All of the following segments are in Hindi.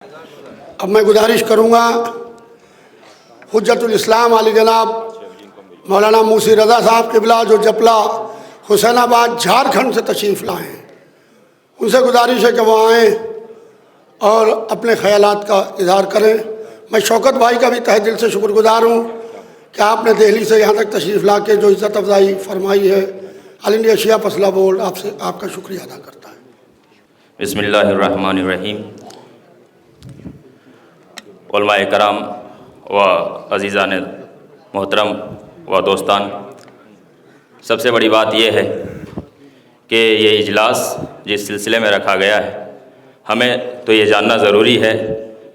अब मैं गुजारिश करूँगा हुज्जतुल इस्लाम आली जनाब मौलाना मूसी रज़ा साहब क़िबला जो जपला हुसैनाबाद झारखंड से तशरीफ़ लाए हैं, उनसे गुजारिश है कि वो आएँ और अपने ख़यालात का इज़हार करें। मैं शौकत भाई का भी तहे दिल से शुक्रगुजार हूँ कि आपने दिल्ली से यहाँ तक तशरीफ़ ला के जो इज़्ज़त अफ़ज़ाई फरमाई है। ऑल इंडिया शिया फसला बोर्ड आपसे आपका शुक्रिया अदा करता है। बिस्मिल्लाहिर्रहमानिर्रहीम। उलमाए कराम व अज़ीज़ान मोहतरम व दोस्तान, सबसे बड़ी बात यह है कि ये इजलास जिस सिलसिले में रखा गया है, हमें तो ये जानना ज़रूरी है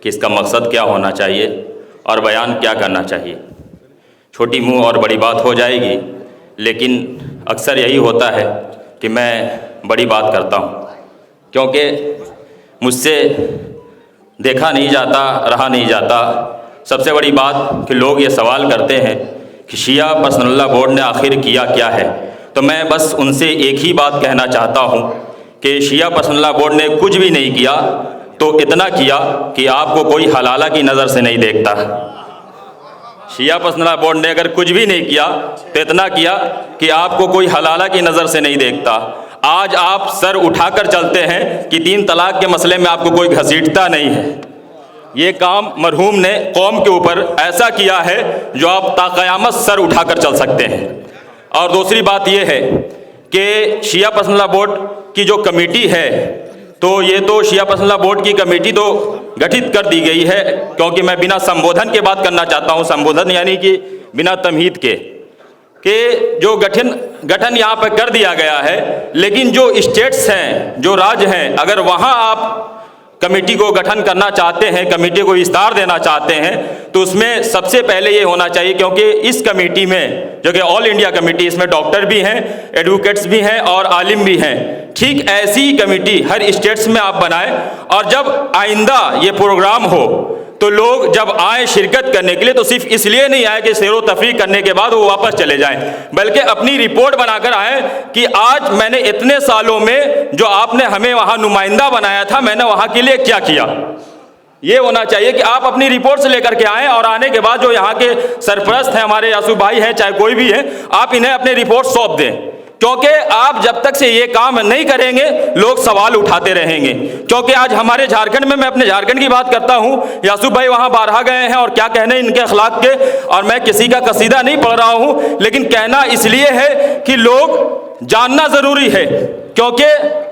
कि इसका मकसद क्या होना चाहिए और बयान क्या करना चाहिए। छोटी मुँह और बड़ी बात हो जाएगी, लेकिन अक्सर यही होता है कि मैं बड़ी बात करता हूँ, क्योंकि मुझसे देखा नहीं जाता, रहा नहीं जाता। सबसे बड़ी बात कि लोग ये सवाल करते हैं कि शिया पर्सनल बोर्ड ने आखिर किया क्या है। तो मैं बस उनसे एक ही बात कहना चाहता हूँ कि शिया पर्सनल बोर्ड ने कुछ भी नहीं किया, तो इतना किया कि आपको कोई हलाला की नज़र से नहीं देखता। शिया पर्सनल बोर्ड ने अगर कुछ भी नहीं किया तो इतना किया कि आपको कोई हलाला की नज़र से नहीं देखता। आज आप सर उठाकर चलते हैं कि 3 तलाक के मसले में आपको कोई घसीटता नहीं है। ये काम मरहूम ने कौम के ऊपर ऐसा किया है जो आप ताक़यामत सर उठाकर चल सकते हैं। और दूसरी बात यह है कि शिया पर्सनल बोर्ड की जो कमेटी है, तो ये तो शिया पर्सनल बोर्ड की कमेटी तो गठित कर दी गई है, क्योंकि मैं बिना संबोधन के बात करना चाहता हूँ। संबोधन यानी कि बिना तमहीद के जो गठन यहाँ पर कर दिया गया है, लेकिन जो स्टेट्स हैं, जो राज्य हैं, अगर वहाँ आप कमेटी को गठन करना चाहते हैं, कमेटी को विस्तार देना चाहते हैं, तो उसमें सबसे पहले ये होना चाहिए, क्योंकि इस कमेटी में जो कि ऑल इंडिया कमेटी, इसमें डॉक्टर भी हैं, एडवोकेट्स भी हैं और आलिम भी हैं। ठीक ऐसी कमेटी हर स्टेट्स में आप बनाएं, और जब आइंदा ये प्रोग्राम हो तो लोग जब आए शिरकत करने के लिए, तो सिर्फ इसलिए नहीं आए कि सैरो तफरीह करने के बाद वो वापस चले जाएं, बल्कि अपनी रिपोर्ट बनाकर आए कि आज मैंने इतने सालों में जो आपने हमें वहाँ नुमाइंदा बनाया था, मैंने वहाँ के लिए क्या किया। ये होना चाहिए कि आप अपनी रिपोर्ट्स लेकर के आएँ, और आने के बाद जो यहाँ के सरपरस्त हैं, हमारे यासूफ भाई हैं, चाहे कोई भी है, आप इन्हें अपने रिपोर्ट सौंप दें। क्योंकि आप जब तक से ये काम नहीं करेंगे, लोग सवाल उठाते रहेंगे। क्योंकि आज हमारे झारखंड में, मैं अपने झारखंड की बात करता हूँ, यासूफ भाई वहाँ बारहा गए हैं और क्या कहने इनके अखलाक के, और मैं किसी का कसीदा नहीं पढ़ रहा हूँ, लेकिन कहना इसलिए है कि लोग जानना ज़रूरी है। क्योंकि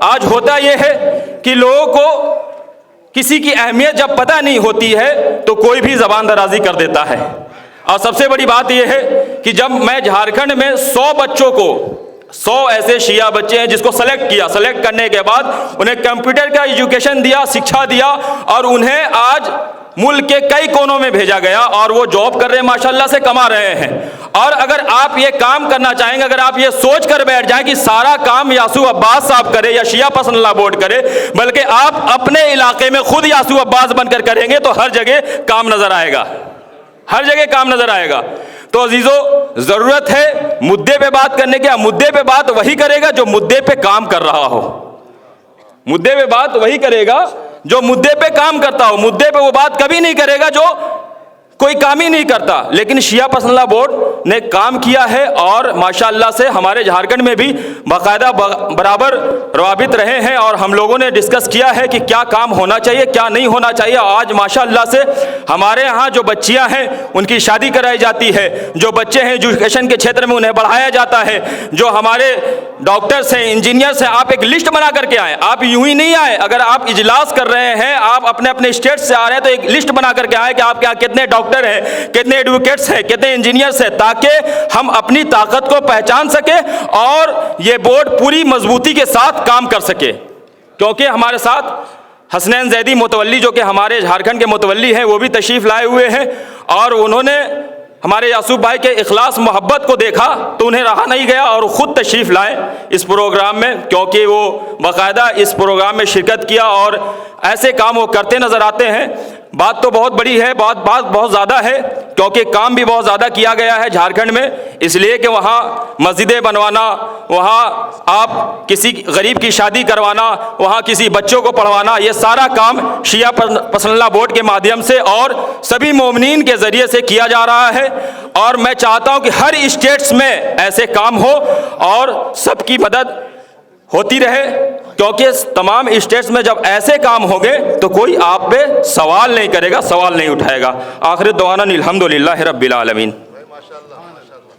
आज होता यह है कि लोगों को किसी की अहमियत जब पता नहीं होती है तो कोई भी ज़बान दराजी कर देता है। और सबसे बड़ी बात यह है कि जब मैं झारखंड में 100 बच्चों को, 100 ऐसे शिया बच्चे हैं जिसको सेलेक्ट किया, सेलेक्ट करने के बाद उन्हें कंप्यूटर का एजुकेशन दिया, शिक्षा दिया, और उन्हें आज मुल्क के कई कोनों में भेजा गया और वो जॉब कर रहे हैं, माशाल्लाह से कमा रहे हैं। और अगर आप ये काम करना चाहेंगे, अगर आप ये सोच कर बैठ जाएं कि सारा काम यासूफ अब्बास साहब करे या शिया पर्सनल बोर्ड करे, बल्कि आप अपने इलाके में खुद यासूफ अब्बास बनकर करेंगे, तो हर जगह काम नजर आएगा, हर जगह काम नजर आएगा। तो अजीजों, जरूरत है मुद्दे पे बात करने की। मुद्दे पे बात वही करेगा जो मुद्दे पे काम कर रहा हो, मुद्दे पे बात वही करेगा जो मुद्दे पे काम करता हो। मुद्दे पे वो बात कभी नहीं करेगा जो कोई काम ही नहीं करता। लेकिन शिया पर्सनल बोर्ड ने काम किया है, और माशाअल्लाह से हमारे झारखंड में भी बाकायदा बराबर रवाबित रहे हैं, और हम लोगों ने डिस्कस किया है कि क्या काम होना चाहिए, क्या नहीं होना चाहिए। आज माशाअल्लाह से हमारे यहाँ जो बच्चियाँ हैं उनकी शादी कराई जाती है, जो बच्चे हैं एजुकेशन के क्षेत्र में उन्हें बढ़ाया जाता है, जो हमारे डॉक्टर्स हैं, इंजीनियर्स हैं। आप एक लिस्ट बना करके आए, आप यूं ही नहीं आए। अगर आप इजलास कर रहे हैं, आप अपने अपने स्टेट से आ रहे हैं, तो एक लिस्ट बना करके आए कि आपके यहाँ कितने डॉक्टर हैं, कितने एडवोकेट्स हैं, कितने इंजीनियर्स हैं, ताकि हम अपनी ताकत को पहचान सके और ये बोर्ड पूरी मजबूती के साथ काम कर सके। क्योंकि हमारे साथ हसनैन जैदी मुतवल्ली, जो कि हमारे झारखंड के मुतवल्ली हैं, वो भी तशरीफ़ लाए हुए हैं, और उन्होंने हमारे यासूफ भाई के इखलास मोहब्बत को देखा तो उन्हें रहा नहीं गया और ख़ुद तशरीफ़ लाए इस प्रोग्राम में, क्योंकि वो बाकायदा इस प्रोग्राम में शिरकत किया और ऐसे काम वो करते नज़र आते हैं। बात तो बहुत बड़ी है, बात बहुत ज़्यादा है, क्योंकि काम भी बहुत ज़्यादा किया गया है झारखंड में, इसलिए कि वहाँ मस्जिदें बनवाना, वहाँ आप किसी गरीब की शादी करवाना, वहाँ किसी बच्चों को पढ़वाना, ये सारा काम शिया पर्सनल बोर्ड के माध्यम से और सभी मोमिनीन के ज़रिए से किया जा रहा है। और मैं चाहता हूँ कि हर स्टेट्स में ऐसे काम हो और सबकी मदद होती रहे, क्योंकि तमाम स्टेट्स में जब ऐसे काम होंगे तो कोई आप पे सवाल नहीं करेगा, सवाल नहीं उठाएगा। आखिर दुआना अल्हम्दुलिल्लाह रब्बिल आलमीन।